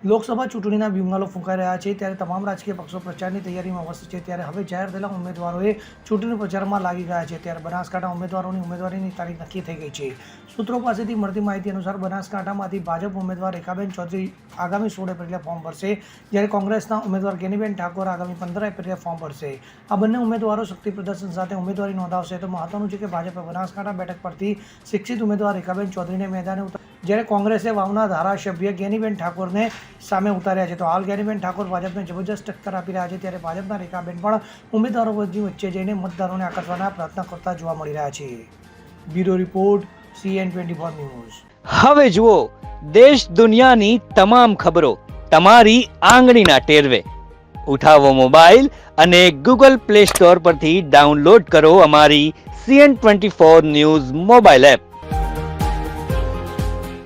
લોકસભા ચૂંટણીના બિમગાલો ફૂંકાઈ રહ્યા છે ત્યારે તમામ રાજકીય પક્ષો પ્રચારની તૈયારીમાં વ્યસ્ત છે ત્યારે હવે જાહેર થયેલા ઉમેદવારોએ ચૂંટણી પ્રચારમાં લાગી ગયા છે ત્યારે બનાસકાંઠા ઉમેદવારોની ઉમેદવારીની તારીખ નક્કી થઈ ગઈ છે। સૂત્રો પાસેથી મળતી માહિતી અનુસાર બનાસકાંઠામાંથી ભાજપ ઉમેદવાર રેખાબેન ચૌધરી આગામી 16 એપ્રિલે ફોર્મ ભરશે જ્યારે કોંગ્રેસના ઉમેદવાર ગેનીબેન ઠાકોર આગામી 15 એપ્રિલે ફોર્મ ભરશે। આ બંને ઉમેદવારો શક્તિ પ્રદર્શન સાથે ઉમેદવારી નોંધાવશે તો મહત્વનું છે કે ભાજપે બનાસકાંઠા બેઠક પરથી શિક્ષિત ઉમેદવાર રેખાબેન ચૌધરીને મેદાને ઉતાર્યા જ્યારે કોંગ્રેસે વાવના ધારાસભ્ય ગેનીબેન ઠાકોરને સામે ઉતાર્યા છે। તો હાલ ગેનીબેન ઠાકોર ભાજપને જબરજસ્ત ટક્કર આપી રહ્યા છે ત્યારે ભાજપના રેખાબેન પણ ઉમેદવારો વચ્ચે જઈને મતદારોને આકર્ષવાના પ્રયત્ન કરતા જોવા મળી રહ્યા છે। Bureau report CN24 news. હવે જુઓ દેશ દુનિયાની તમામ ખબરો તમારી આંગળીના ટેરવે। ઉઠાવો મોબાઈલ અને ગૂગલ પ્લે સ્ટોર પરથી ડાઉનલોડ કરો અમારી CN24 ન્યૂઝ મોબાઈલ એપ।